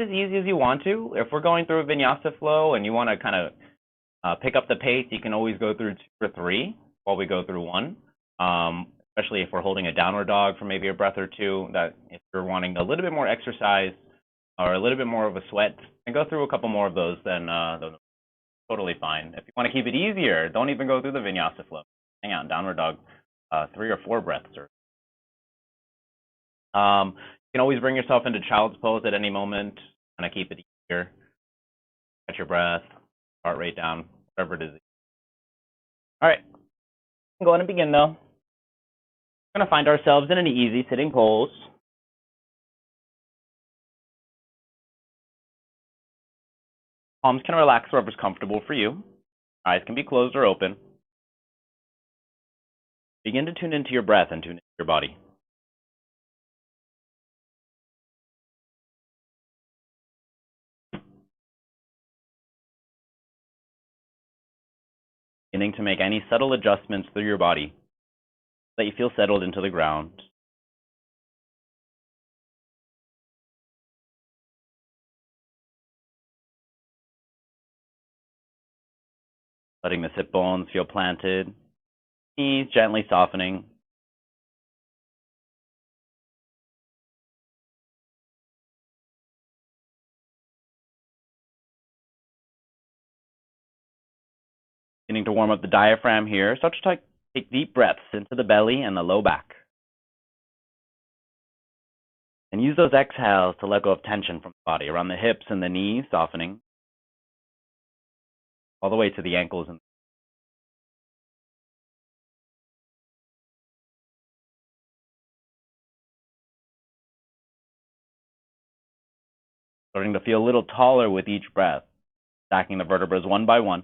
as easy as you want to. If we're going through a vinyasa flow and you want to kind of pick up the pace, you can always go through 2 or 3 while we go through 1. Especially if we're holding a downward dog for maybe a breath or 2, that if you're wanting a little bit more exercise or a little bit more of a sweat, and go through a couple more of those, then totally fine. If you want to keep it easier, don't even go through the vinyasa flow. Hang out in downward dog 3 or 4 breaths. You can always bring yourself into child's pose at any moment, kind of keep it easier. Catch your breath, heart rate down, whatever it is. All right, I'm going to begin though. We're going to find ourselves in an easy sitting pose. Palms can relax wherever's comfortable for you. Eyes can be closed or open. Begin to tune into your breath and tune into your body. Beginning to make any subtle adjustments through your body so that you feel settled into the ground. Letting the sit bones feel planted, knees gently softening. Beginning to warm up the diaphragm here. Start to take deep breaths into the belly and the low back. And use those exhales to let go of tension from the body around the hips and the knees, softening all the way to the ankles. And starting to feel a little taller with each breath, stacking the vertebrae one by one.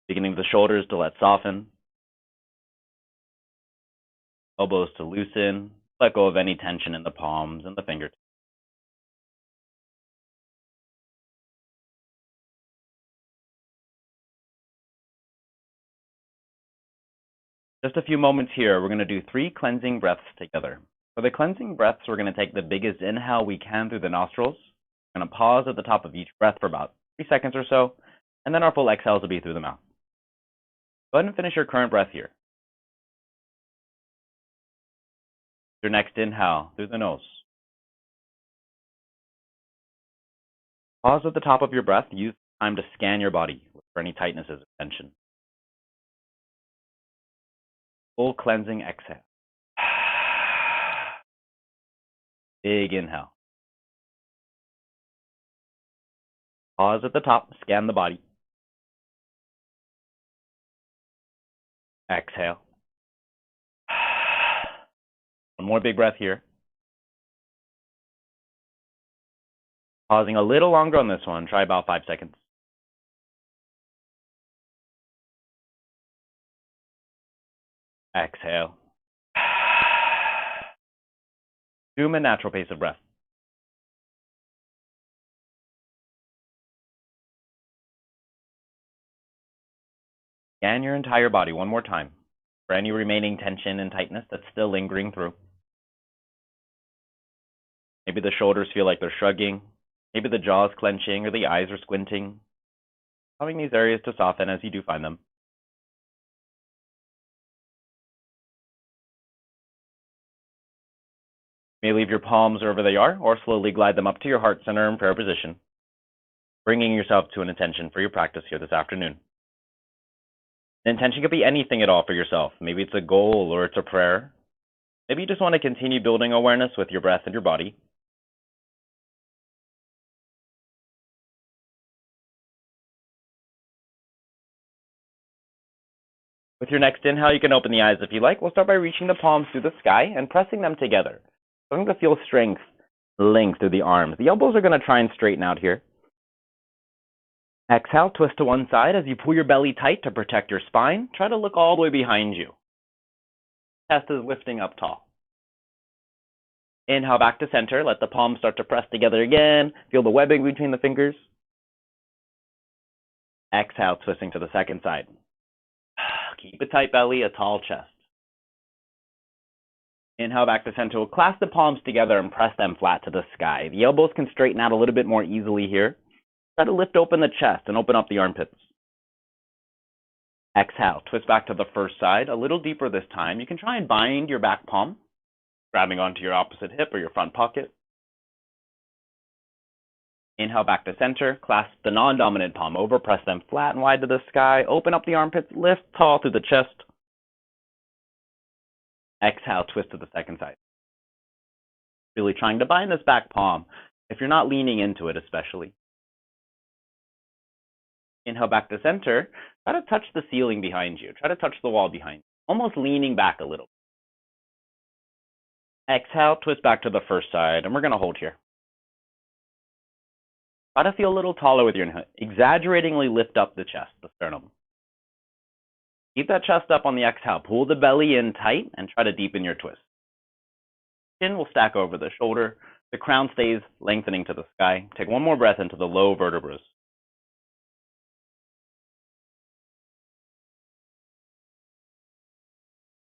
Beginning the shoulders to let soften. Elbows to loosen. Let go of any tension in the palms and the fingertips. Just a few moments here, we're going to do 3 cleansing breaths together. For the cleansing breaths, we're going to take the biggest inhale we can through the nostrils. We're going to pause at the top of each breath for about 3 seconds or so, and then our full exhales will be through the mouth. Go ahead and finish your current breath here. Your next inhale through the nose. Pause at the top of your breath. Use time to scan your body for any tightnesses or tension. Full cleansing exhale. Big inhale. Pause at the top. Scan the body. Exhale. One more big breath here. Pausing a little longer on this one. Try about 5 seconds. Exhale. Assume a natural pace of breath. Scan your entire body one more time for any remaining tension and tightness that's still lingering through. Maybe the shoulders feel like they're shrugging. Maybe the jaw is clenching or the eyes are squinting. Allowing these areas to soften as you do find them. You may leave your palms wherever they are or slowly glide them up to your heart center in prayer position, bringing yourself to an intention for your practice here this afternoon. The intention could be anything at all for yourself. Maybe it's a goal or it's a prayer. Maybe you just want to continue building awareness with your breath and your body. With your next inhale, you can open the eyes if you like. We'll start by reaching the palms through the sky and pressing them together. Starting to feel strength, length through the arms. The elbows are going to try and straighten out here. Exhale, twist to one side as you pull your belly tight to protect your spine. Try to look all the way behind you. Chest is lifting up tall. Inhale back to center. Let the palms start to press together again. Feel the webbing between the fingers. Exhale, twisting to the second side. Keep a tight belly, a tall chest. Inhale back to center. We'll clasp the palms together and press them flat to the sky. The elbows can straighten out a little bit more easily here. Try to lift open the chest and open up the armpits. Exhale, twist back to the first side, a little deeper this time. You can try and bind your back palm, grabbing onto your opposite hip or your front pocket. Inhale back to center, clasp the non-dominant palm over, press them flat and wide to the sky, open up the armpits, lift tall through the chest. Exhale, twist to the second side. Really trying to bind this back palm, if you're not leaning into it especially. Inhale back to center, try to touch the ceiling behind you, try to touch the wall behind you, almost leaning back a little. Exhale, twist back to the first side, and we're going to hold here. Try to feel a little taller with your inhale. Exaggeratingly lift up the chest, the sternum. Keep that chest up on the exhale. Pull the belly in tight and try to deepen your twist. Chin will stack over the shoulder. The crown stays lengthening to the sky. Take one more breath into the low vertebrae.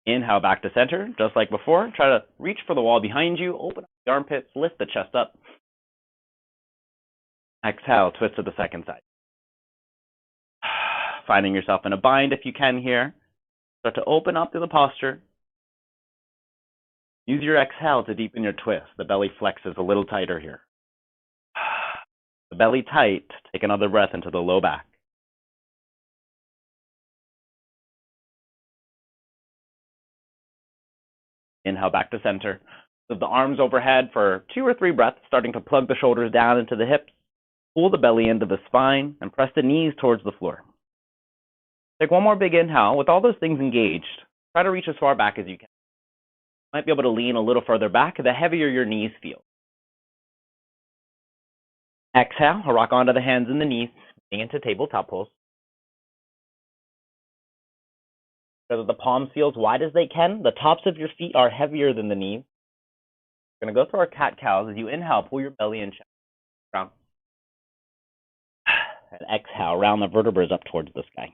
Inhale back to center, just like before. Try to reach for the wall behind you. Open up the armpits, lift the chest up. Exhale, twist to the second side. Finding yourself in a bind if you can here. Start to open up to the posture. Use your exhale to deepen your twist. The belly flexes a little tighter here. The belly tight. Take another breath into the low back. Inhale back to center. Lift the arms overhead for 2 or 3 breaths, starting to plug the shoulders down into the hips. Pull the belly into the spine and press the knees towards the floor. Take one more big inhale. With all those things engaged, try to reach as far back as you can. You might be able to lean a little further back, the heavier your knees feel. Exhale, rock onto the hands and the knees, into tabletop pose. So that the palms feel as wide as they can. The tops of your feet are heavier than the knees. We're going to go through our cat-cows. As you inhale, pull your belly and chest down. And exhale, round the vertebrae up towards the sky.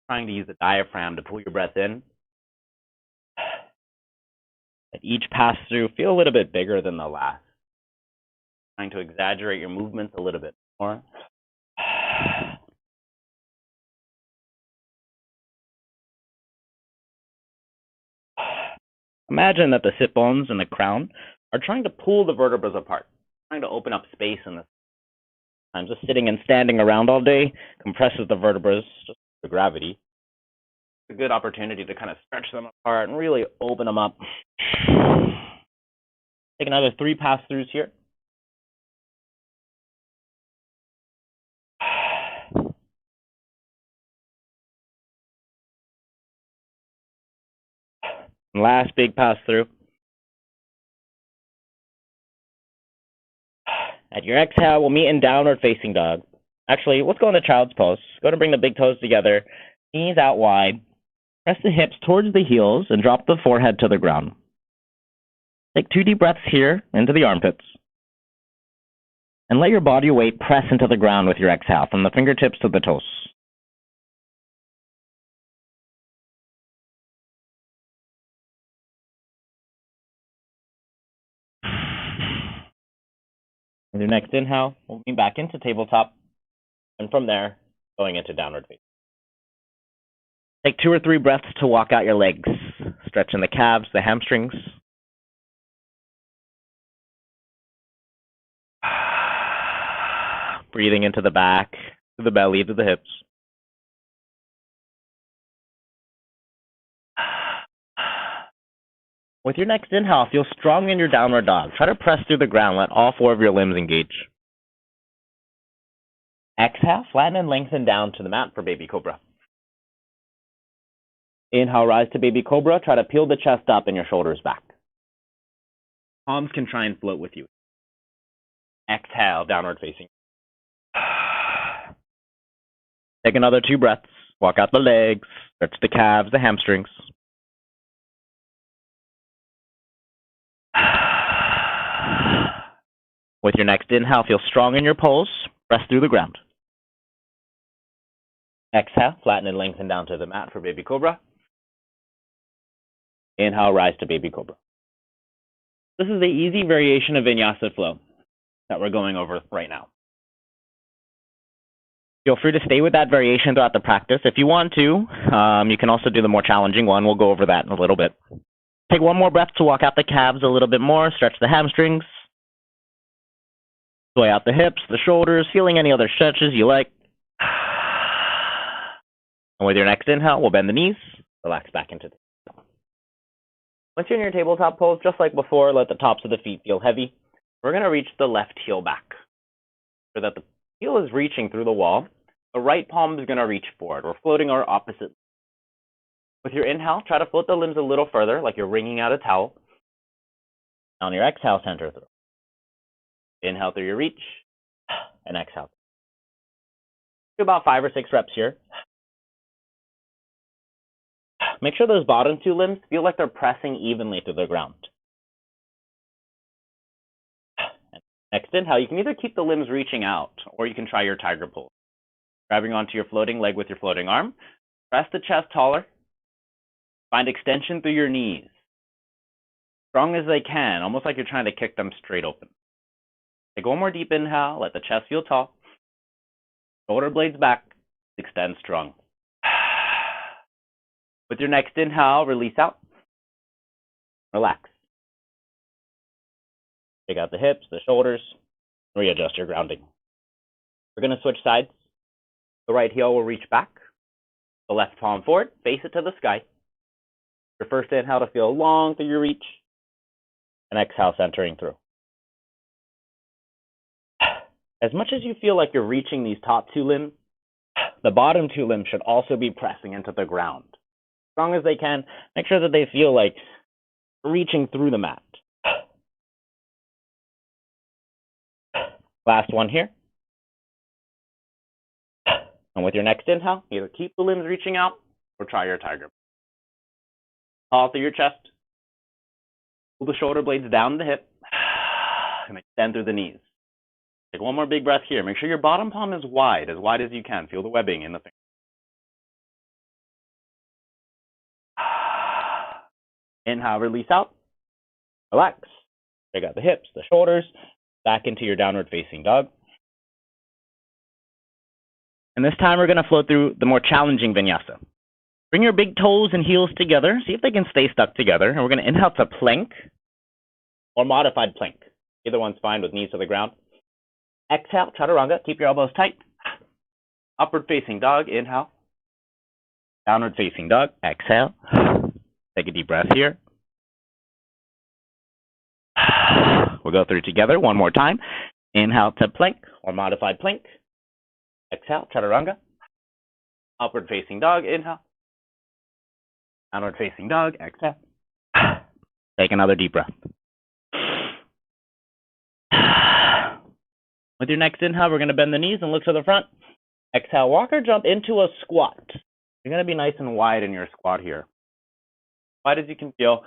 Trying to use the diaphragm to pull your breath in. At each pass through, feel a little bit bigger than the last. Trying to exaggerate your movements a little bit more. Imagine that the sit bones and the crown are trying to pull the vertebrae apart, trying to open up space in this. I'm just sitting and standing around all day, compresses the vertebrae, just the gravity. It's a good opportunity to kind of stretch them apart and really open them up. Take another 3 pass-throughs here. And last big pass-through. At your exhale, we'll meet in downward facing dog. Actually, let's go into child's pose. Go to bring the big toes together, knees out wide. Press the hips towards the heels and drop the forehead to the ground. Take 2 deep breaths here into the armpits. And let your body weight press into the ground with your exhale from the fingertips to the toes. With your next inhale, we'll lean back into tabletop, and from there, going into downward facing. Take 2 or 3 breaths to walk out your legs, stretching the calves, the hamstrings. Breathing into the back, to the belly, to the hips. With your next inhale, feel strong in your downward dog. Try to press through the ground. Let all 4 of your limbs engage. Exhale, flatten and lengthen down to the mat for baby cobra. Inhale, rise to baby cobra. Try to peel the chest up and your shoulders back. Palms can try and float with you. Exhale, downward facing. Take another 2 breaths. Walk out the legs. Stretch the calves, the hamstrings. With your next inhale, feel strong in your pulse. Press through the ground. Exhale, flatten and lengthen down to the mat for baby cobra. Inhale, rise to baby cobra. This is the easy variation of Vinyasa flow that we're going over right now. Feel free to stay with that variation throughout the practice. If you want to, you can also do the more challenging one. We'll go over that in a little bit. Take one more breath to walk out the calves a little bit more. Stretch the hamstrings. Sway out the hips, the shoulders, feeling any other stretches you like. And with your next inhale, we'll bend the knees. Relax back into the Once you're in your tabletop pose, just like before, let the tops of the feet feel heavy. We're going to reach the left heel back so that the heel is reaching through the wall. The right palm is going to reach forward. We're floating our opposite. With your inhale, try to float the limbs a little further, like you're wringing out a towel. On your exhale, center through. Inhale through your reach, and exhale. Do about 5 or 6 reps here. Make sure those bottom 2 limbs feel like they're pressing evenly to the ground. Next inhale, you can either keep the limbs reaching out, or you can try your tiger pose. Grabbing onto your floating leg with your floating arm. Press the chest taller. Find extension through your knees. Strong as they can, almost like you're trying to kick them straight open. Take one more deep inhale, let the chest feel tall. Shoulder blades back, extend strong. With your next inhale, release out. Relax. Take out the hips, the shoulders, readjust your grounding. We're going to switch sides. The right heel will reach back. The left palm forward, face it to the sky. Your first inhale to feel long through your reach, and exhale centering through. As much as you feel like you're reaching these top 2 limbs, the bottom 2 limbs should also be pressing into the ground. As strong as they can, make sure that they feel like reaching through the mat. Last one here. And with your next inhale, either keep the limbs reaching out or try your tiger. Haul through your chest. Pull the shoulder blades down the hip and extend through the knees. Take one more big breath here. Make sure your bottom palm is wide as you can. Feel the webbing in the fingers. Inhale, release out. Relax. Take out the hips, the shoulders, back into your downward facing dog. And this time we're going to flow through the more challenging vinyasa. Bring your big toes and heels together. See if they can stay stuck together. And we're going to inhale to plank or modified plank. Either one's fine with knees to the ground. Exhale, chaturanga. Keep your elbows tight. Upward facing dog. Inhale. Downward facing dog. Exhale. Take a deep breath here. We'll go through together one more time. Inhale to plank or modified plank. Exhale, chaturanga. Upward facing dog. Inhale. Downward facing dog. Exhale. Take another deep breath. With your next inhale, we're going to bend the knees and look to the front. Exhale, walk or jump into a squat. You're going to be nice and wide in your squat here. Wide as you can feel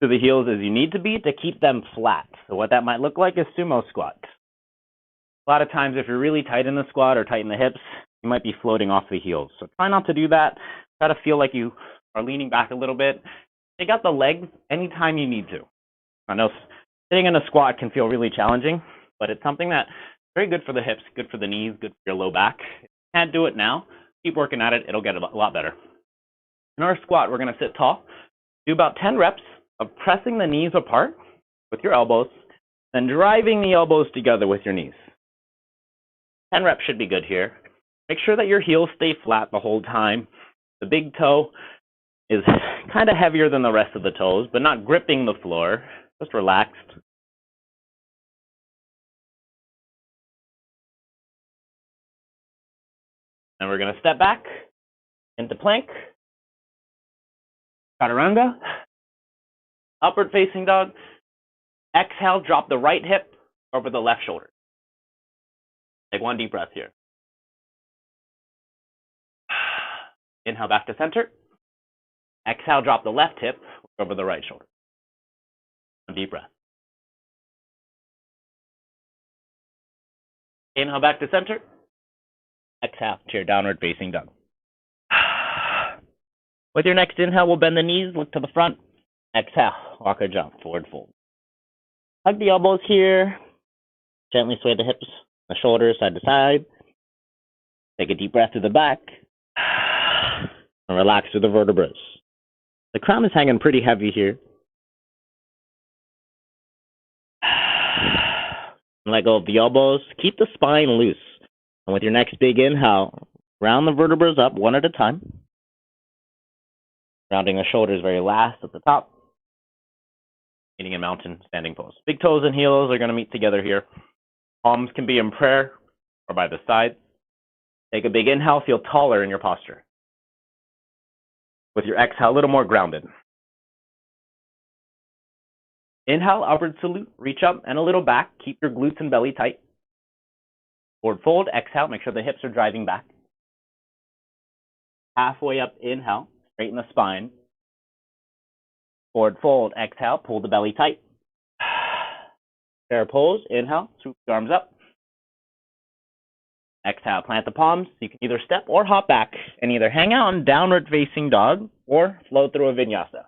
to the heels as you need to be to keep them flat. So what that might look like is sumo squat. A lot of times if you're really tight in the squat or tight in the hips, you might be floating off the heels. So try not to do that. Try to feel like you are leaning back a little bit. Take out the legs anytime you need to. I know sitting in a squat can feel really challenging, but it's something that's very good for the hips, good for the knees, good for your low back. If you can't do it now, keep working at it. It'll get a lot better. In our squat, we're going to sit tall. Do about 10 reps of pressing the knees apart with your elbows, then driving the elbows together with your knees. 10 reps should be good here. Make sure that your heels stay flat the whole time. The big toe is kind of heavier than the rest of the toes, but not gripping the floor, just relaxed. And we're going to step back into plank, chaturanga, upward facing dog. Exhale, drop the right hip over the left shoulder. Take one deep breath here. Inhale back to center. Exhale, drop the left hip over the right shoulder. One deep breath. Inhale back to center. Exhale to your downward facing dog. With your next inhale, we'll bend the knees, look to the front. Exhale, walk or jump, forward fold. Hug the elbows here. Gently sway the hips, the shoulders side to side. Take a deep breath through the back. And relax through the vertebrae. The crown is hanging pretty heavy here. Let go of the elbows. Keep the spine loose. And with your next big inhale, round the vertebrae up one at a time. Rounding the shoulders very last at the top. Meeting in mountain standing pose. Big toes and heels are going to meet together here. Palms can be in prayer or by the sides. Take a big inhale, feel taller in your posture. With your exhale, a little more grounded. Inhale, upward salute, reach up and a little back. Keep your glutes and belly tight. Forward fold, exhale, make sure the hips are driving back. Halfway up, inhale, straighten the spine. Forward fold, exhale, pull the belly tight. Chair pose, inhale, swoop the arms up. Exhale, plant the palms. You can either step or hop back and either hang out in downward facing dog or flow through a vinyasa.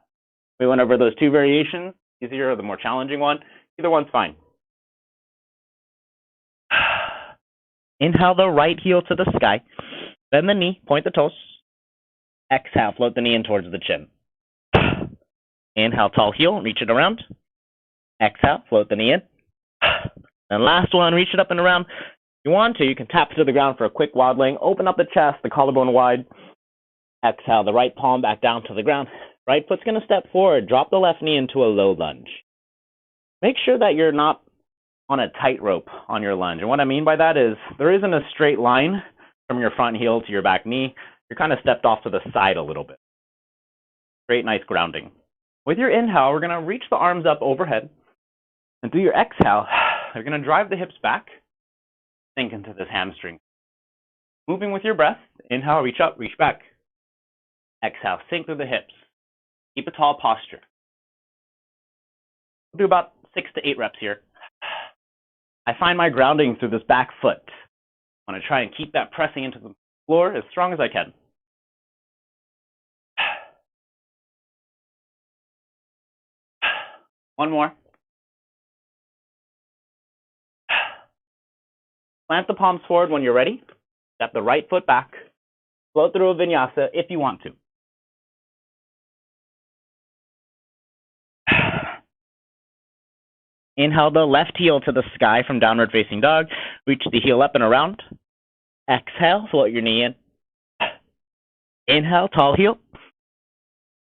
We went over those two variations, easier or the more challenging one. Either one's fine. Inhale the right heel to the sky. Bend the knee, point the toes. Exhale, float the knee in towards the chin. Inhale, tall heel, reach it around. Exhale, float the knee in. And last one, reach it up and around. If you want to, you can tap to the ground for a quick waddling. Open up the chest, the collarbone wide. Exhale, the right palm back down to the ground. Right foot's going to step forward. Drop the left knee into a low lunge. Make sure that you're not on a tightrope on your lunge. And what I mean by that is there isn't a straight line from your front heel to your back knee. You're kind of stepped off to the side a little bit. Great, nice grounding. With your inhale, we're going to reach the arms up overhead. And through your exhale, you're going to drive the hips back. Sink into this hamstring. Moving with your breath. Inhale, reach up, reach back. Exhale, sink through the hips. Keep a tall posture. We'll do about 6 to 8 reps here. I find my grounding through this back foot. I want to try and keep that pressing into the floor as strong as I can. One more. Plant the palms forward when you're ready. Step the right foot back. Float through a vinyasa if you want to. Inhale the left heel to the sky from downward facing dog. Reach the heel up and around. Exhale, float your knee in. Inhale, tall heel.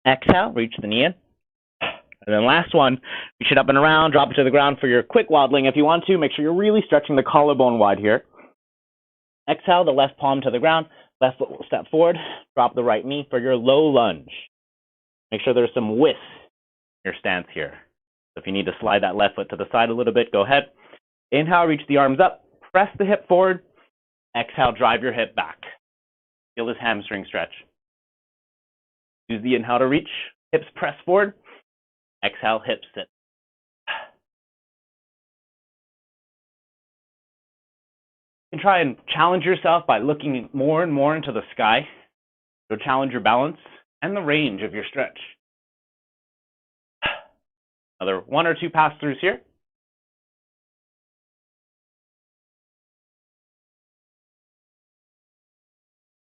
Exhale, reach the knee in. And then last one, reach it up and around, drop it to the ground for your quick waddling if you want to. Make sure you're really stretching the collarbone wide here. Exhale, the left palm to the ground. Left foot will step forward. Drop the right knee for your low lunge. Make sure there's some width in your stance here. So if you need to slide that left foot to the side a little bit, go ahead. Inhale, reach the arms up. Press the hip forward. Exhale, drive your hip back. Feel this hamstring stretch. Use the inhale to reach. Hips press forward. Exhale, hips sit. You can try and challenge yourself by looking more and more into the sky. You'll challenge your balance and the range of your stretch. Another 1 or 2 pass-throughs here.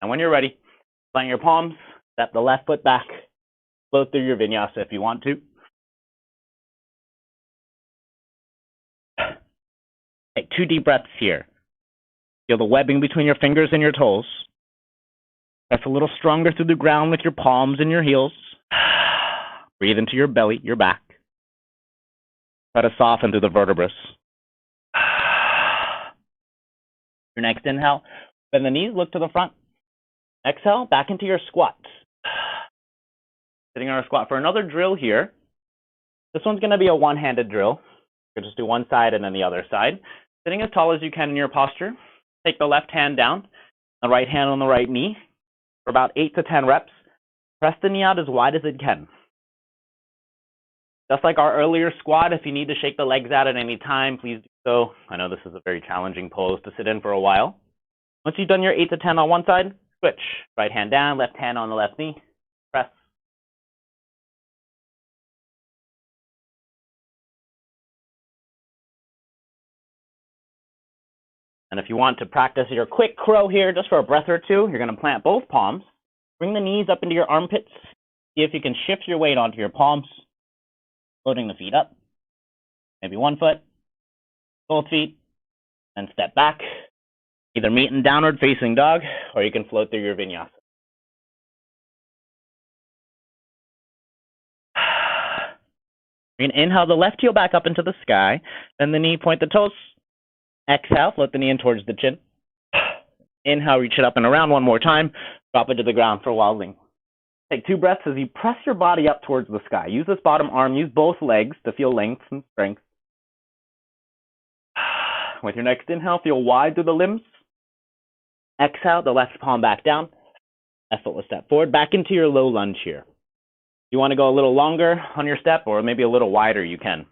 And when you're ready, plant your palms, step the left foot back, float through your vinyasa if you want to. Take 2 deep breaths here. Feel the webbing between your fingers and your toes. Press a little stronger through the ground with your palms and your heels. Breathe into your belly, your back. Try to soften through the vertebrae. Your next inhale, bend the knees, look to the front. Exhale, back into your squat. Sitting on our squat for another drill here. This one's going to be a one-handed drill. You'll just do one side and then the other side. Sitting as tall as you can in your posture. Take the left hand down, the right hand on the right knee for about 8 to 10 reps. Press the knee out as wide as it can. Just like our earlier squat, if you need to shake the legs out at any time, please do so. I know this is a very challenging pose to sit in for a while. Once you've done your 8 to 10 on one side, switch. Right hand down, left hand on the left knee. Press. And if you want to practice your quick crow here just for a breath or two, you're going to plant both palms. Bring the knees up into your armpits. See if you can shift your weight onto your palms, floating the feet up. Maybe one foot, both feet, and step back. Either meet in downward facing dog, or you can float through your vinyasa. You can inhale the left heel back up into the sky, bend the knee, point the toes. Exhale, float the knee in towards the chin. Inhale, reach it up and around one more time. Drop it to the ground for wildling. Take 2 breaths as you press your body up towards the sky. Use this bottom arm, use both legs to feel length and strength. With your next inhale, feel wide through the limbs. Exhale, the left palm back down. Effortless step forward, back into your low lunge here. If you want to go a little longer on your step or maybe a little wider, you can.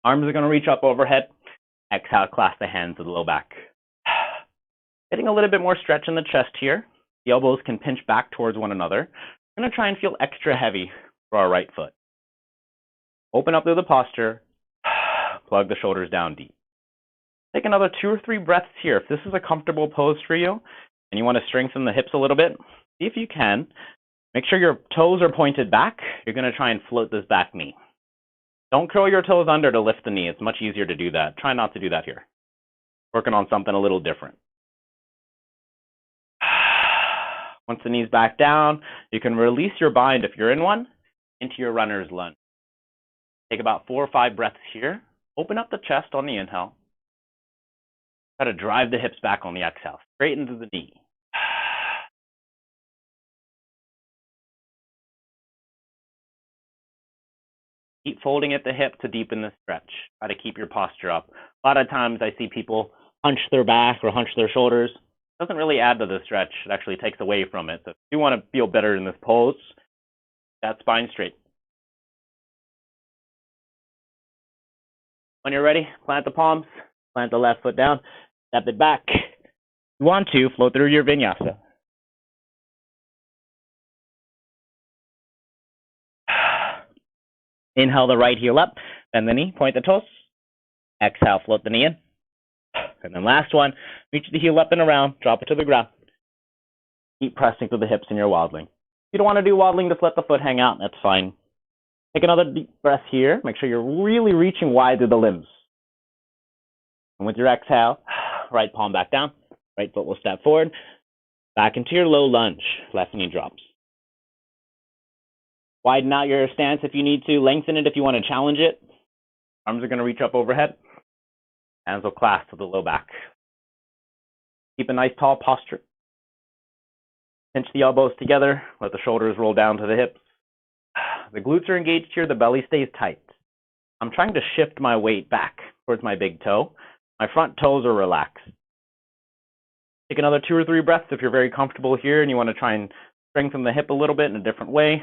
Arms are going to reach up overhead. Exhale, clasp the hands to the low back. Getting a little bit more stretch in the chest here. The elbows can pinch back towards one another. We're going to try and feel extra heavy for our right foot. Open up through the posture. Plug the shoulders down deep. Take another 2 or 3 breaths here. If this is a comfortable pose for you and you want to strengthen the hips a little bit, see if you can. Make sure your toes are pointed back. You're going to try and float this back knee. Don't curl your toes under to lift the knee. It's much easier to do that. Try not to do that here. Working on something a little different. Once the knee's back down, you can release your bind if you're in one into your runner's lunge. Take about 4 or 5 breaths here. Open up the chest on the inhale. Try to drive the hips back on the exhale, straight into the knee. Keep folding at the hip to deepen the stretch. Try to keep your posture up. A lot of times I see people hunch their back or hunch their shoulders. It doesn't really add to the stretch. It actually takes away from it. So if you want to feel better in this pose, that spine straight. When you're ready, plant the palms, plant the left foot down, step it back. If you want to, float through your vinyasa. Inhale the right heel up, bend the knee, point the toes. Exhale, float the knee in. And then last one, reach the heel up and around, drop it to the ground. Keep pressing through the hips in your wildling. If you don't want to do wildling, just let the foot hang out, that's fine. Take another deep breath here. Make sure you're really reaching wide through the limbs. And with your exhale, right palm back down, right foot will step forward, back into your low lunge, left knee drops. Widen out your stance if you need to, lengthen it if you want to challenge it. Arms are going to reach up overhead. Hands will clasp to the low back. Keep a nice tall posture. Pinch the elbows together, let the shoulders roll down to the hips. The glutes are engaged here, the belly stays tight. I'm trying to shift my weight back towards my big toe. My front toes are relaxed. Take another 2 or 3 breaths if you're very comfortable here and you want to try and strengthen the hip a little bit in a different way.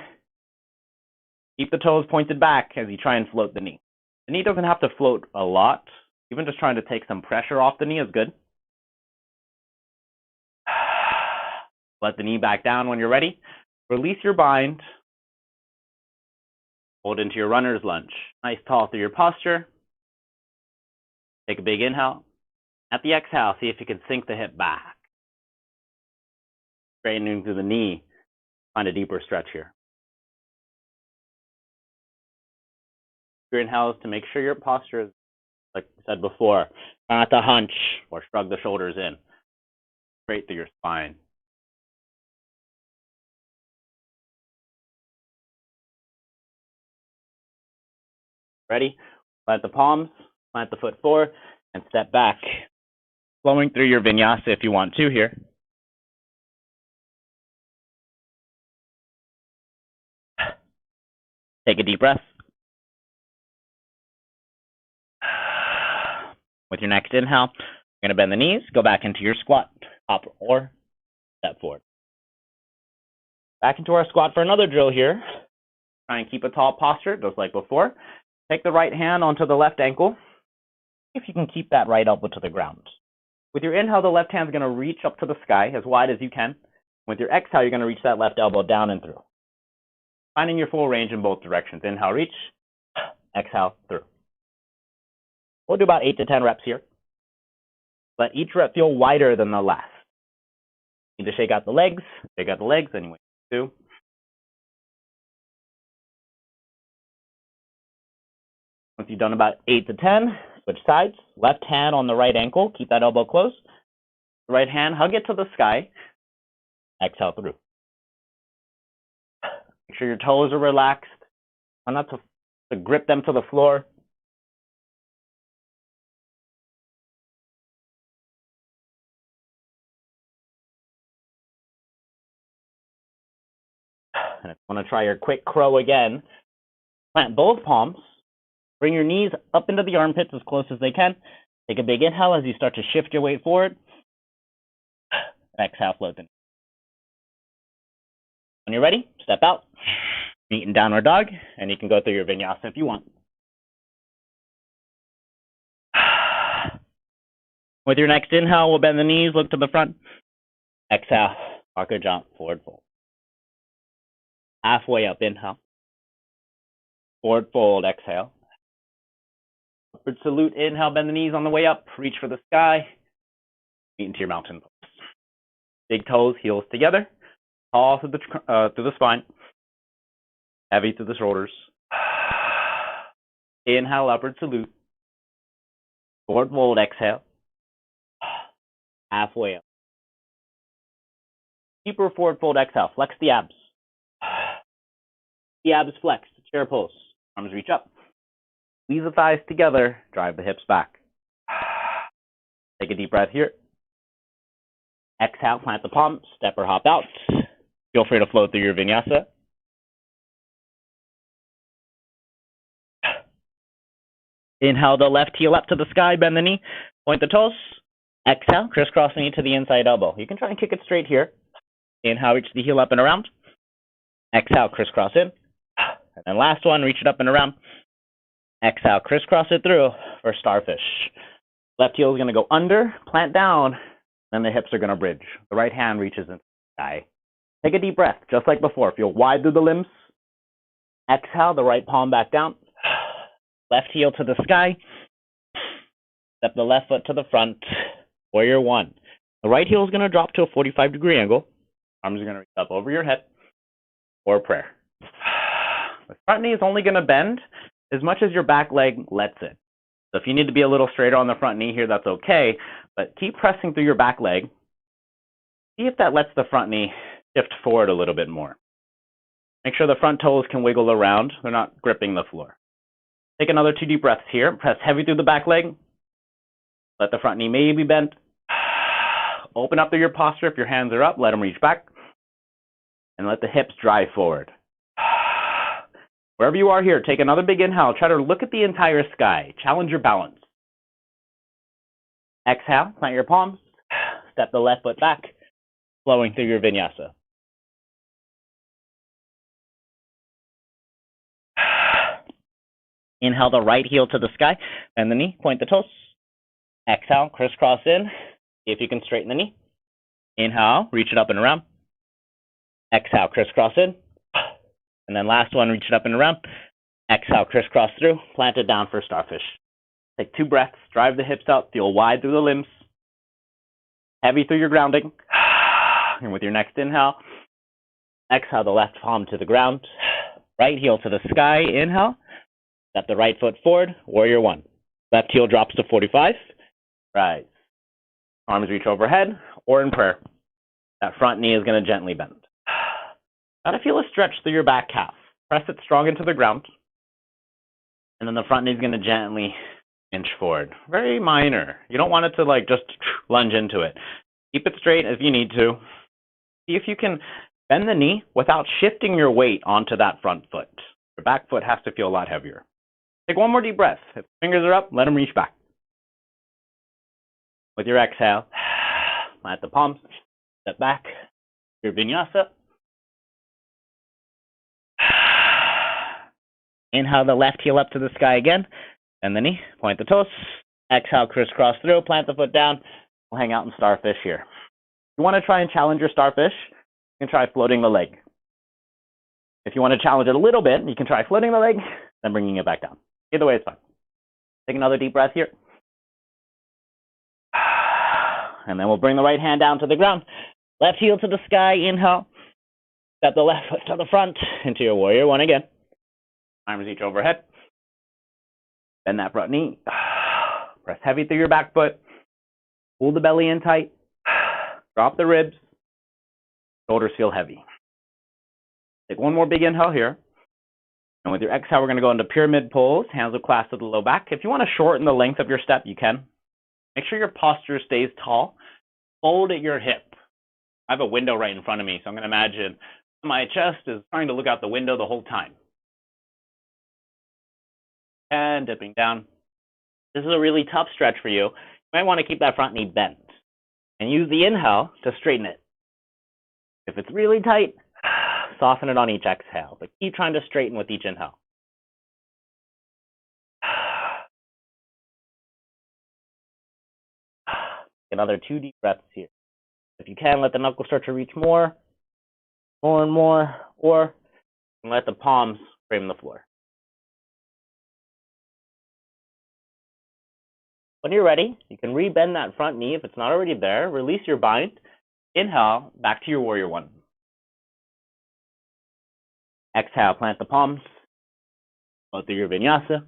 Keep the toes pointed back as you try and float the knee. The knee doesn't have to float a lot. Even just trying to take some pressure off the knee is good. Let the knee back down when you're ready. Release your bind. Hold into your runner's lunge. Nice tall through your posture. Take a big inhale. At the exhale, see if you can sink the hip back. Straightening through the knee. Find a deeper stretch here. Your inhales to make sure your posture is, like I said before, not to hunch or shrug the shoulders in. Straight through your spine. Ready? Plant the palms, plant the foot forward, and step back. Flowing through your vinyasa if you want to here. Take a deep breath. With your next inhale, you're going to bend the knees, go back into your squat, hop or step forward. Back into our squat for another drill here. Try and keep a tall posture, just like before. Take the right hand onto the left ankle. See if you can keep that right elbow to the ground. With your inhale, the left hand is going to reach up to the sky as wide as you can. With your exhale, you're going to reach that left elbow down and through. Finding your full range in both directions. Inhale, reach. Exhale, through. We'll do about 8 to 10 reps here. Let each rep feel wider than the last. Need to shake out the legs, anyway. 2. Once you've done about 8 to 10, switch sides. Left hand on the right ankle, keep that elbow close. Right hand, hug it to the sky. Exhale through. Make sure your toes are relaxed. Try not to grip them to the floor. And if you want to try your quick crow again, plant both palms. Bring your knees up into the armpits as close as they can. Take a big inhale as you start to shift your weight forward. Exhale, float the knee. When you're ready, step out, meet in downward dog, and you can go through your vinyasa if you want. With your next inhale, we'll bend the knees, look to the front. Exhale, Parker jump, forward fold. Halfway up, inhale. Forward fold, exhale. Upward salute, inhale, bend the knees on the way up, reach for the sky, meet into your mountain pose. Big toes, heels together, tall through the spine, heavy through the shoulders. Inhale, upward salute. Forward fold, exhale. Halfway up. Deeper forward fold, exhale. Flex the abs. The abs flex, chair pose. Arms reach up. Squeeze the thighs together. Drive the hips back. Take a deep breath here. Exhale, plant the palm. Step or hop out. Feel free to float through your vinyasa. Inhale the left heel up to the sky. Bend the knee. Point the toes. Exhale, crisscross the knee to the inside elbow. You can try and kick it straight here. Inhale, reach the heel up and around. Exhale, crisscross in. And then last one, reach it up and around. Exhale, crisscross it through for starfish. Left heel is going to go under, plant down, then the hips are going to bridge. The right hand reaches into the sky. Take a deep breath, just like before. Feel wide through the limbs. Exhale, the right palm back down. Left heel to the sky. Step the left foot to the front. Warrior 1. The right heel is going to drop to a 45-degree angle. Arms are going to reach up over your head. Or prayer. The front knee is only going to bend as much as your back leg lets it. So if you need to be a little straighter on the front knee here, that's okay. But keep pressing through your back leg. See if that lets the front knee shift forward a little bit more. Make sure the front toes can wiggle around. They're not gripping the floor. Take another 2 deep breaths here. Press heavy through the back leg. Let the front knee maybe bend. Open up through your posture. If your hands are up, let them reach back. And let the hips drive forward. Wherever you are here, take another big inhale. Try to look at the entire sky. Challenge your balance. Exhale, plant your palms. Step the left foot back, flowing through your vinyasa. Inhale the right heel to the sky. Bend the knee, point the toes. Exhale, crisscross in. See if you can straighten the knee. Inhale, reach it up and around. Exhale, crisscross in. And then last one, reach it up and around. Exhale, crisscross through. Plant it down for starfish. Take 2 breaths. Drive the hips out. Feel wide through the limbs. Heavy through your grounding. And with your next inhale, exhale the left palm to the ground. Right heel to the sky. Inhale. Step the right foot forward. Warrior 1. Left heel drops to 45. Rise. Arms reach overhead or in prayer. That front knee is going to gently bend. Try to feel a stretch through your back calf. Press it strong into the ground. And then the front knee is going to gently inch forward. Very minor. You don't want it to just lunge into it. Keep it straight if you need to. See if you can bend the knee without shifting your weight onto that front foot. Your back foot has to feel a lot heavier. Take 1 more deep breath. If the fingers are up, let them reach back. With your exhale, plant the palms, step back, your vinyasa. Inhale the left heel up to the sky again. Bend the knee, point the toes. Exhale, crisscross through, plant the foot down. We'll hang out in starfish here. If you want to try and challenge your starfish, you can try floating the leg. If you want to challenge it a little bit, you can try floating the leg, then bringing it back down. Either way, it's fine. Take another deep breath here. And then we'll bring the right hand down to the ground. Left heel to the sky, inhale. Step the left foot to the front into your warrior one again. Arms each overhead. Bend that front knee. Press heavy through your back foot. Pull the belly in tight. Drop the ribs. Shoulders feel heavy. Take one more big inhale here. And with your exhale, we're going to go into pyramid pose. Hands will clasp to the low back. If you want to shorten the length of your step, you can. Make sure your posture stays tall. Fold at your hip. I have a window right in front of me, so I'm going to imagine my chest is trying to look out the window the whole time. And dipping down. This is a really tough stretch for you. You might want to keep that front knee bent. And use the inhale to straighten it. If it's really tight, soften it on each exhale. But keep trying to straighten with each inhale. Another 2 deep breaths here. If you can, let the knuckles start to reach more and more, or let the palms frame the floor. When you're ready, you can rebend that front knee if it's not already there. Release your bind. Inhale, back to your warrior one. Exhale, plant the palms. Go through your vinyasa.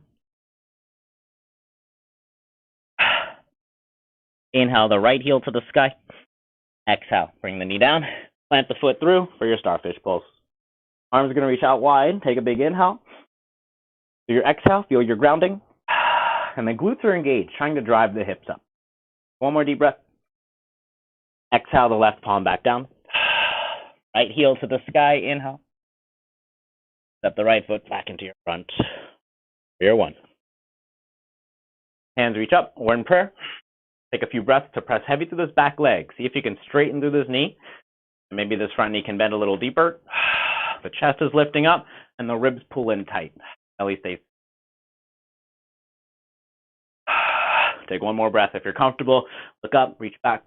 Inhale, the right heel to the sky. Exhale, bring the knee down. Plant the foot through for your starfish pose. Arms are going to reach out wide. Take a big inhale. Do your exhale, feel your grounding. And the glutes are engaged, trying to drive the hips up. One more deep breath. Exhale, the left palm back down. Right heel to the sky, inhale. Step the right foot back into your front. Warrior one. Hands reach up, we're in prayer. Take a few breaths to press heavy through this back leg. See if you can straighten through this knee. Maybe this front knee can bend a little deeper. The chest is lifting up, and the ribs pull in tight. Belly stays. Take one more breath. If you're comfortable, look up, reach back.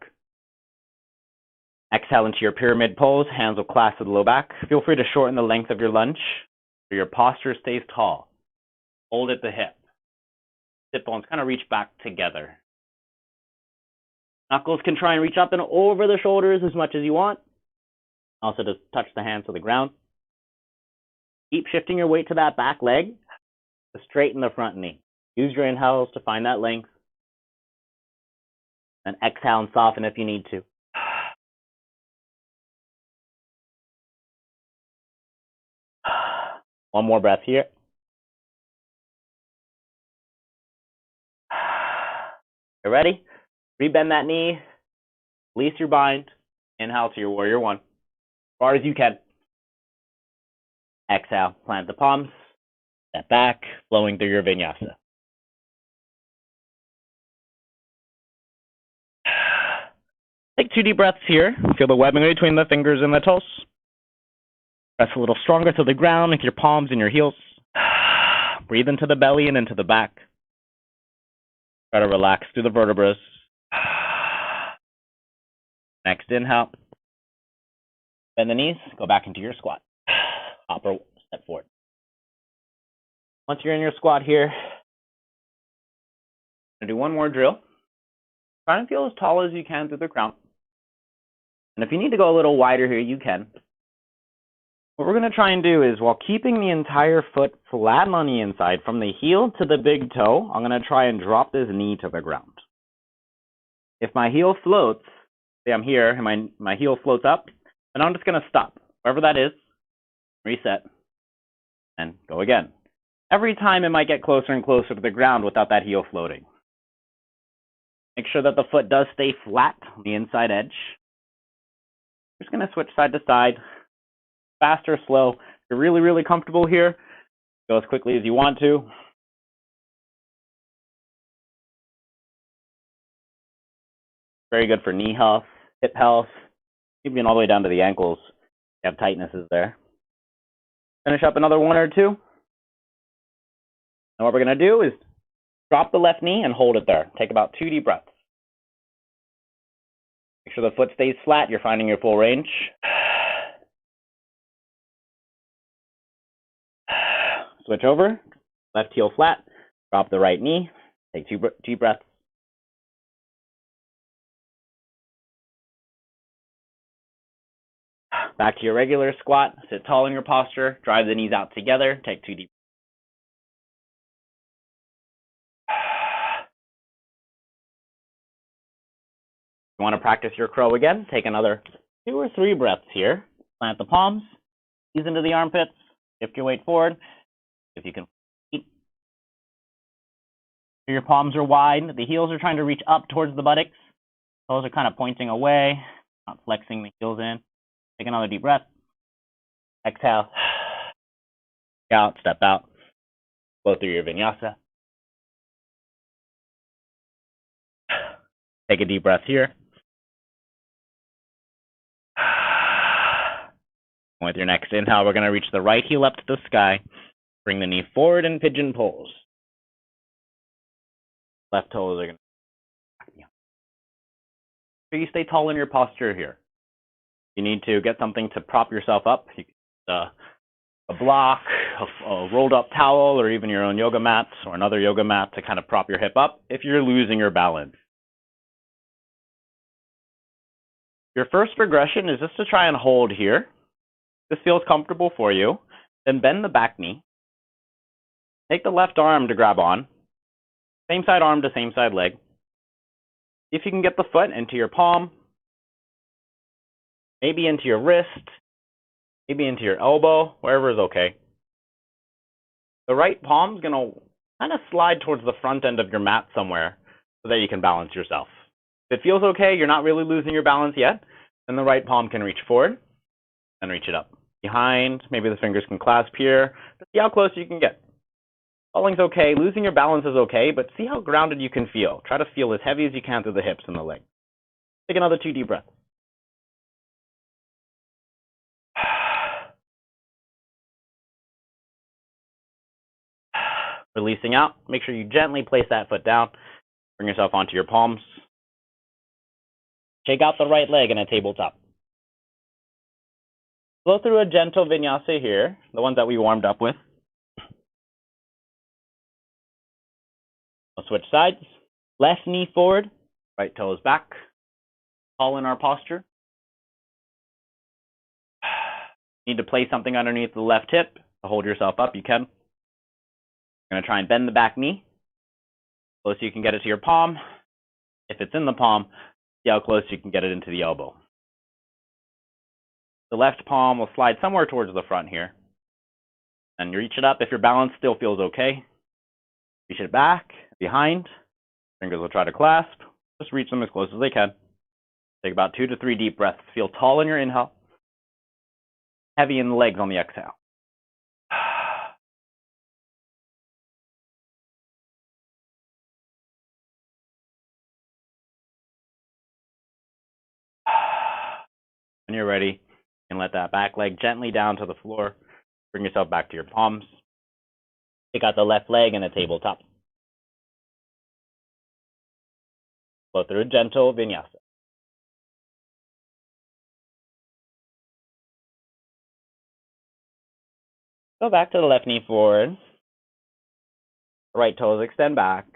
Exhale into your pyramid pose. Hands will clasp to the low back. Feel free to shorten the length of your lunge so your posture stays tall. Hold at the hip. Sit bones kind of reach back together. Knuckles can try and reach up and over the shoulders as much as you want. Also just touch the hands to the ground. Keep shifting your weight to that back leg to straighten the front knee. Use your inhales to find that length. And exhale and soften if you need to. One more breath here. You ready? Rebend that knee. Release your bind. Inhale to your warrior one. As far as you can. Exhale, plant the palms. Step back, flowing through your vinyasa. Take 2 deep breaths here. Feel the webbing between the fingers and the toes. Press a little stronger to the ground with your palms and your heels. Breathe into the belly and into the back. Try to relax through the vertebrae. Next inhale. Bend the knees. Go back into your squat. Hop or step forward. Once you're in your squat here, I'm going to do one more drill. Try and feel as tall as you can through the ground. And if you need to go a little wider here, you can. What we're going to try and do is, while keeping the entire foot flat on the inside, from the heel to the big toe, I'm going to try and drop this knee to the ground. If my heel floats, say I'm here and my heel floats up, then I'm just going to stop. Wherever that is, reset, and go again. Every time it might get closer and closer to the ground without that heel floating. Make sure that the foot does stay flat on the inside edge. Just going to switch side to side. Fast or slow. If you're really, really comfortable here, go as quickly as you want to. Very good for knee health, hip health, even all the way down to the ankles. You have tightnesses there. Finish up another 1 or 2. And what we're going to do is drop the left knee and hold it there. Take about 2 deep breaths. Make sure the foot stays flat. You're finding your full range. Switch over. Left heel flat. Drop the right knee. Take 2 deep breaths. Back to your regular squat. Sit tall in your posture. Drive the knees out together. Take 2 deep. If you want to practice your crow again, take another 2 or 3 breaths here. Plant the palms. Ease into the armpits. Shift your weight forward. If you can. Your palms are wide. The heels are trying to reach up towards the buttocks. Toes are kind of pointing away, not flexing the heels in. Take another deep breath. Exhale. Out, step out. Flow through your vinyasa. Take a deep breath here. With your next inhale, we're going to reach the right heel up to the sky. Bring the knee forward in pigeon pose. Left toes are going to. So you stay tall in your posture here. You need to get something to prop yourself up. You can, a block, a rolled up towel, or even your own yoga mat or another yoga mat to kind of prop your hip up if you're losing your balance. Your first progression is just to try and hold here. This feels comfortable for you. Then bend the back knee. Take the left arm to grab on. Same side arm to same side leg. If you can get the foot into your palm, maybe into your wrist, maybe into your elbow, wherever is okay. The right palm is going to kind of slide towards the front end of your mat somewhere so that you can balance yourself. If it feels okay, you're not really losing your balance yet, then the right palm can reach forward and reach it up. Behind, maybe the fingers can clasp here. See how close you can get. Falling's okay. Losing your balance is okay, but see how grounded you can feel. Try to feel as heavy as you can through the hips and the legs. Take another 2 deep breaths. Releasing out. Make sure you gently place that foot down. Bring yourself onto your palms. Shake out the right leg in a tabletop. Flow through a gentle vinyasa here, the ones that we warmed up with. We'll switch sides. Left knee forward, right toes back. Tall in our posture. Need to place something underneath the left hip to hold yourself up, you can. You're going to try and bend the back knee. Close you can get it to your palm. If it's in the palm, see how close you can get it into the elbow. The left palm will slide somewhere towards the front here. And you reach it up. If your balance still feels okay, reach it back, behind. Fingers will try to clasp. Just reach them as close as they can. Take about 2 to 3 deep breaths. Feel tall in your inhale. Heavy in the legs on the exhale. When you're ready, you can let that back leg gently down to the floor. Bring yourself back to your palms. Take out the left leg in a tabletop. Flow through a gentle vinyasa. Go back to the left knee forward. Right toes extend back.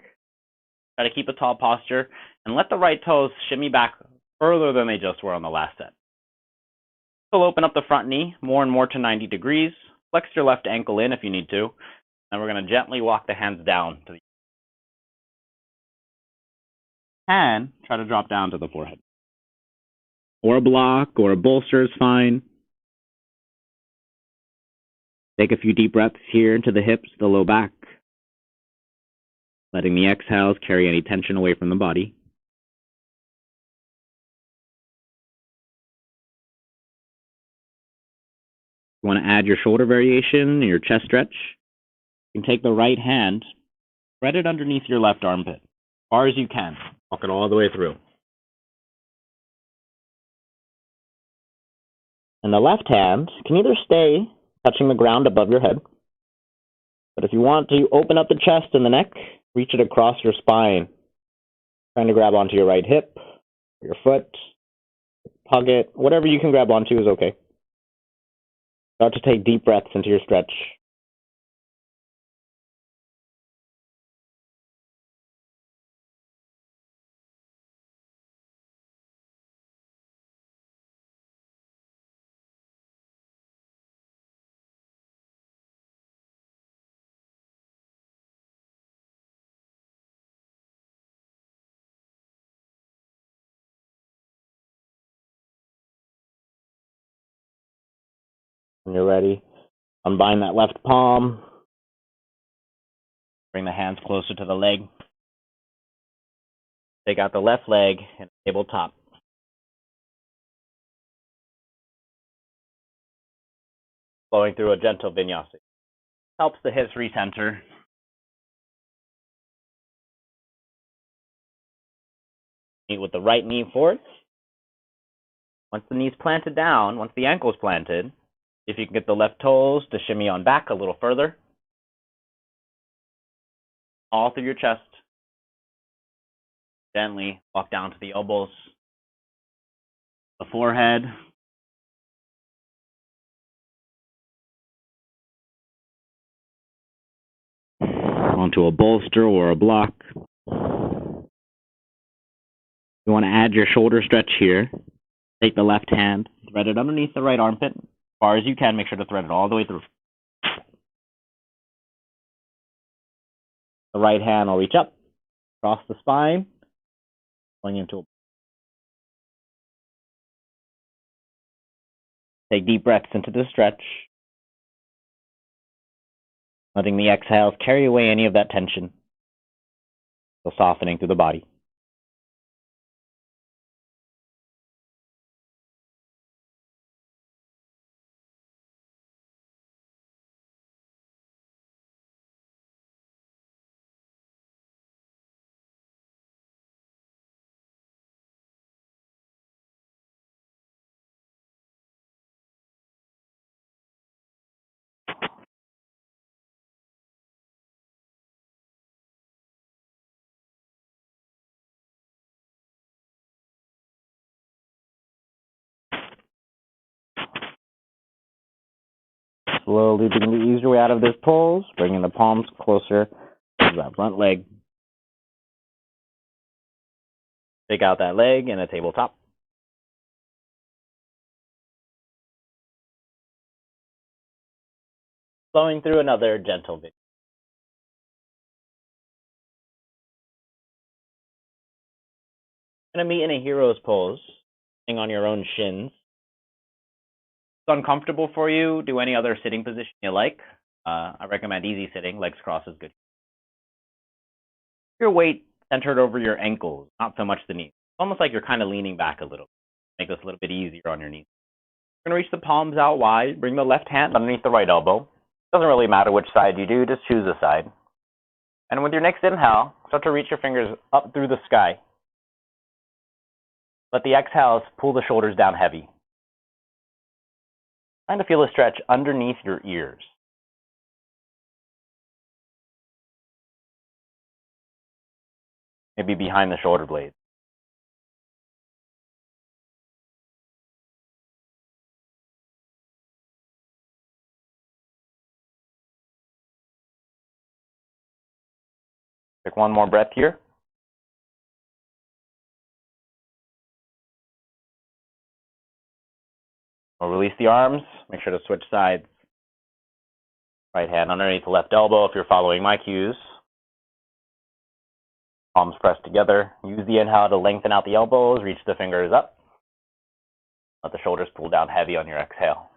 Try to keep a tall posture and let the right toes shimmy back further than they just were on the last set. We'll open up the front knee more and more to 90 degrees. Flex your left ankle in if you need to. And we're going to gently walk the hands down to the and try to drop down to the forehead. Or a block or a bolster is fine. Take a few deep breaths here into the hips, the low back. Letting the exhales carry any tension away from the body. You want to add your shoulder variation and your chest stretch. You can take the right hand, spread it underneath your left armpit, as far as you can. Walk it all the way through. And the left hand can either stay touching the ground above your head, but if you want to open up the chest and the neck, reach it across your spine. Trying to grab onto your right hip, your foot, hug it, whatever you can grab onto is okay. Start to take deep breaths into your stretch. When you're ready, unbind that left palm. Bring the hands closer to the leg. Take out the left leg and tabletop. Flowing through a gentle vinyasa. Helps the hips recenter. Meet with the right knee forward. Once the knee's planted down, once the ankle's planted, if you can get the left toes to shimmy on back a little further. All through your chest. Gently walk down to the elbows, the forehead. Onto a bolster or a block. You want to add your shoulder stretch here. Take the left hand, thread it underneath the right armpit. As far as you can, make sure to thread it all the way through. The right hand will reach up, across the spine, going into a... Take deep breaths into the stretch. Letting the exhales carry away any of that tension. So softening through the body. Slowly begin to ease your way out of this pose, bringing the palms closer to that front leg. Take out that leg in a tabletop. Flowing through another gentle bit. Going to meet in a hero's pose, sitting on your own shins. If it's uncomfortable for you, do any other sitting position you like. I recommend easy sitting, legs crossed is good. Your weight centered over your ankles, not so much the knees. It's almost like you're kind of leaning back a little. Make this a little bit easier on your knees. You're going to reach the palms out wide. Bring the left hand underneath the right elbow. Doesn't really matter which side you do, just choose a side. And with your next inhale, start to reach your fingers up through the sky. Let the exhales pull the shoulders down heavy. Trying to feel a stretch underneath your ears. Maybe behind the shoulder blades. Take one more breath here. We'll release the arms. Make sure to switch sides. Right hand underneath the left elbow if you're following my cues. Palms pressed together. Use the inhale to lengthen out the elbows. Reach the fingers up. Let the shoulders pull down heavy on your exhale.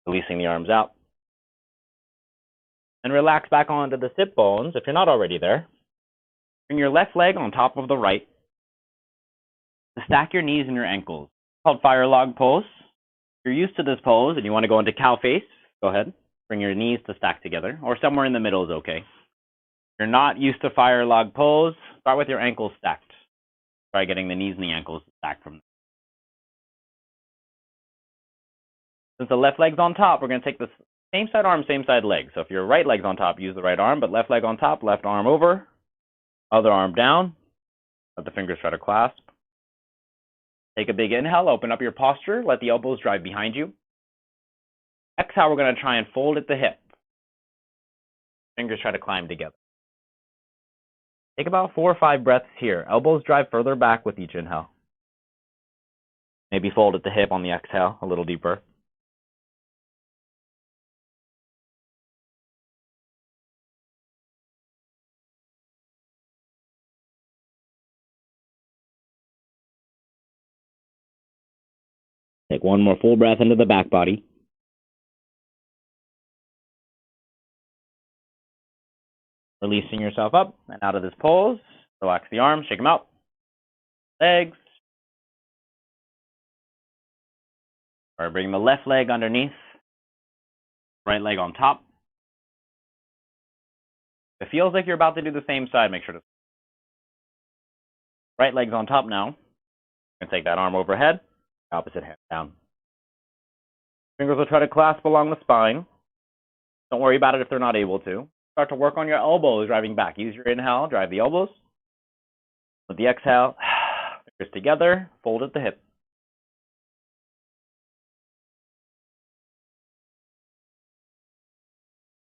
Releasing the arms out. And relax back onto the sit bones if you're not already there. Bring your left leg on top of the right. Stack your knees and your ankles. It's called fire log pose. If you're used to this pose and you want to go into cow face, go ahead. Bring your knees to stack together, or somewhere in the middle is okay. If you're not used to fire log pose, start with your ankles stacked. Try getting the knees and the ankles stacked from there. Since the left leg's on top, we're going to take the same side arm, same side leg. So if your right leg's on top, use the right arm, but left leg on top, left arm over, other arm down. Let the fingers try to clasp. Take a big inhale, open up your posture, let the elbows drive behind you. Exhale, we're going to try and fold at the hip. Fingers try to climb together. Take about 4 or 5 breaths here. Elbows drive further back with each inhale. Maybe fold at the hip on the exhale, a little deeper. Take one more full breath into the back body. Releasing yourself up and out of this pose. Relax the arms, shake them out. Legs. Or bring the left leg underneath. Right leg on top. If it feels like you're about to do the same side, make sure to. Right leg's on top now. And take that arm overhead. Opposite hand down. Fingers will try to clasp along the spine. Don't worry about it if they're not able to. Start to work on your elbows, driving back. Use your inhale, drive the elbows. With the exhale, fingers together, fold at the hip.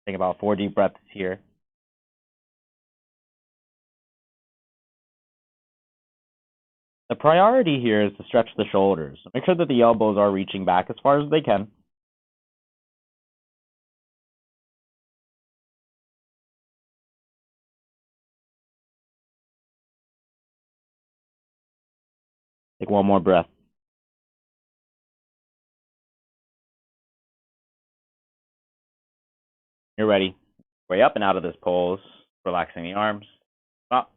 Take about 4 deep breaths here. The priority here is to stretch the shoulders. Make sure that the elbows are reaching back as far as they can. Take one more breath. You're ready. Way up and out of this pose. Relaxing the arms. Up.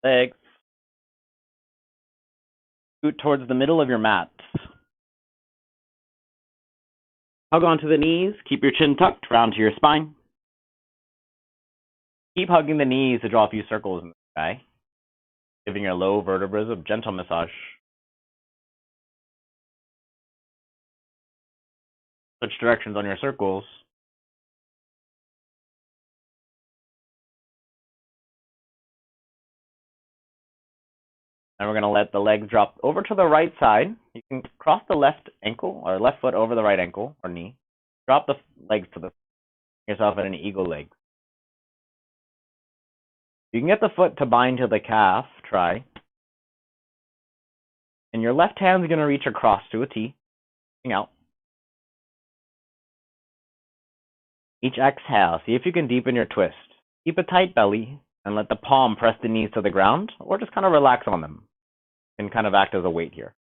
Legs. Scoot towards the middle of your mat. Hug onto the knees. Keep your chin tucked, round to your spine. Keep hugging the knees to draw a few circles in the sky, giving your low vertebrae a gentle massage. Switch directions on your circles. And we're going to let the legs drop over to the right side. You can cross the left ankle or left foot over the right ankle or knee. Drop the legs to yourself at an eagle leg. You can get the foot to bind to the calf. Try. And your left hand is going to reach across to a T. Out. Each exhale, see if you can deepen your twist. Keep a tight belly and let the palm press the knees to the ground or just kind of relax on them and kind of act as a weight here.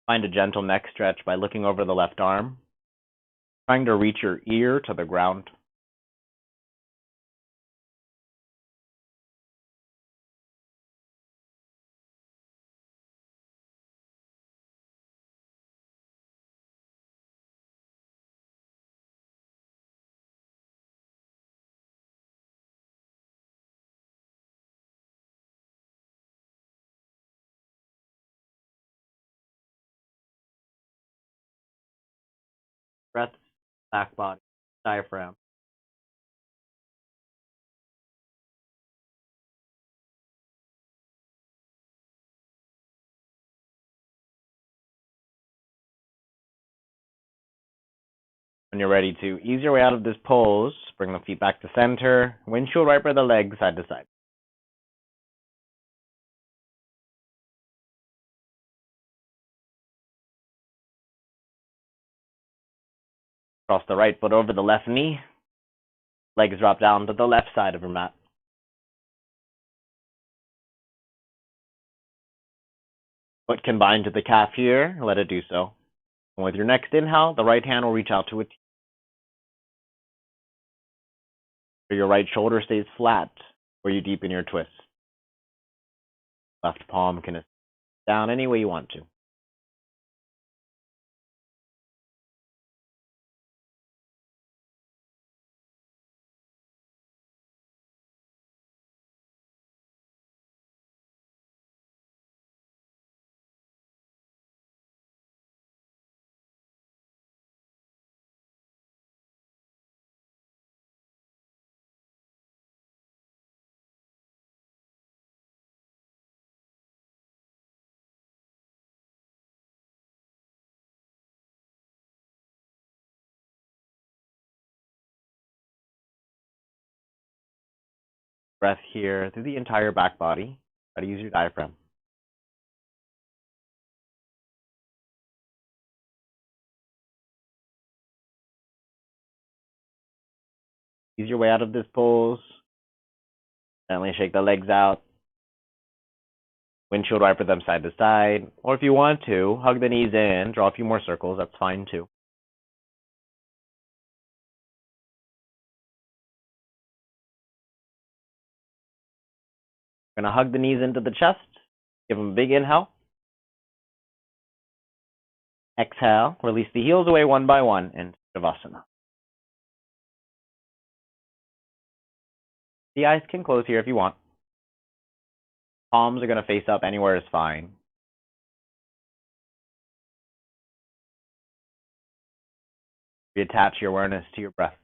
Find a gentle neck stretch by looking over the left arm, trying to reach your ear to the ground. Breath, back body, diaphragm. When you're ready to ease your way out of this pose, bring the feet back to center, windshield wiper the legs side to side. Cross the right foot over the left knee, legs drop down to the left side of your mat. Foot can bind to the calf here, let it do so. And with your next inhale, the right hand will reach out to a T. Your right shoulder stays flat where you deepen your twist. Left palm can down any way you want to. Breath here through the entire back body. Try to use your diaphragm. Ease your way out of this pose. Gently shake the legs out. Windshield wiper them side to side. Or if you want to, hug the knees in, draw a few more circles. That's fine too. We're going to hug the knees into the chest. Give them a big inhale. Exhale. Release the heels away one by one into Shavasana. The eyes can close here if you want. Palms are going to face up. Anywhere is fine. Reattach your awareness to your breath.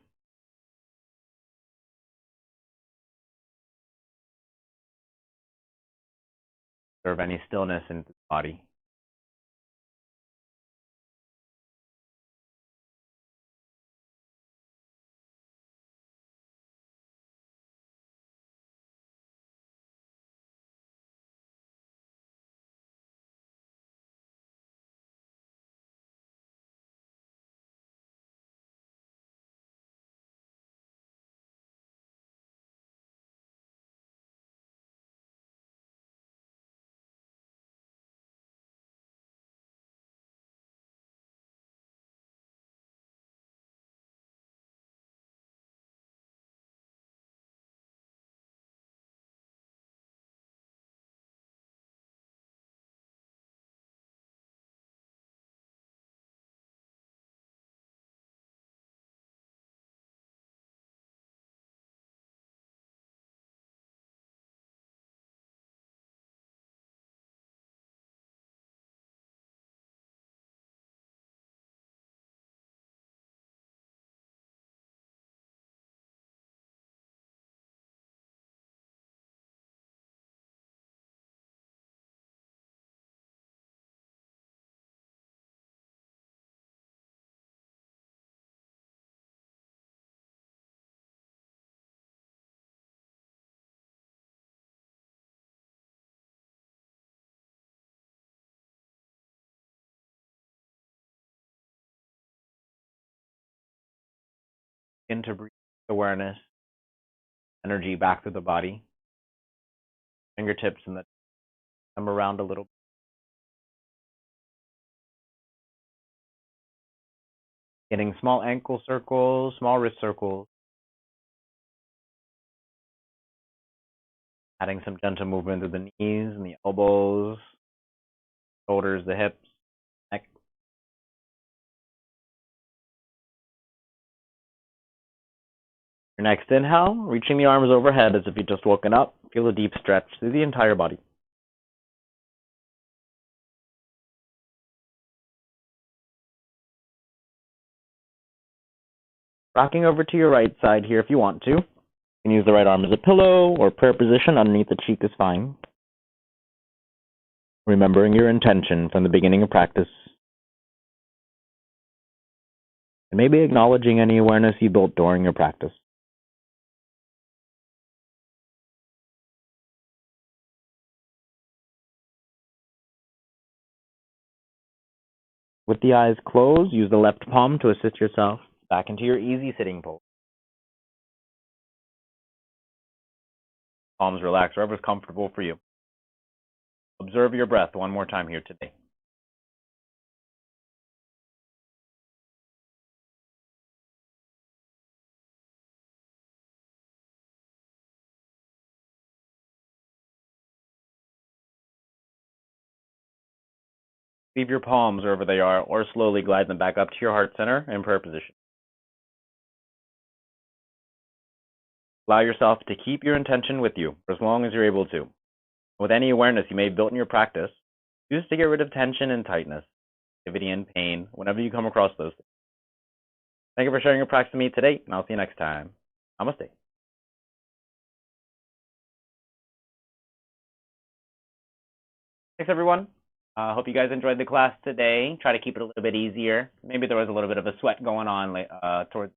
Observe any stillness in the body. Begin to breathe awareness, energy back through the body. Fingertips and the come around a little bit. Getting small ankle circles, small wrist circles. Adding some gentle movement through the knees and the elbows, shoulders, the hips, neck. Your next inhale, reaching the arms overhead as if you've just woken up. Feel a deep stretch through the entire body. Rocking over to your right side here if you want to. You can use the right arm as a pillow or prayer position underneath the cheek is fine. Remembering your intention from the beginning of practice. And maybe acknowledging any awareness you built during your practice. With the eyes closed, use the left palm to assist yourself back into your easy sitting pose. Palms relax wherever is comfortable for you. Observe your breath one more time here today. Leave your palms wherever they are, or slowly glide them back up to your heart center in prayer position. Allow yourself to keep your intention with you for as long as you're able to. With any awareness you may have built in your practice, use to get rid of tension and tightness, activity and pain, whenever you come across those things. Thank you for sharing your practice with me today, and I'll see you next time. Namaste. Thanks, everyone. Hope you guys enjoyed the class today. Try to keep it a little bit easier. Maybe there was a little bit of a sweat going on towards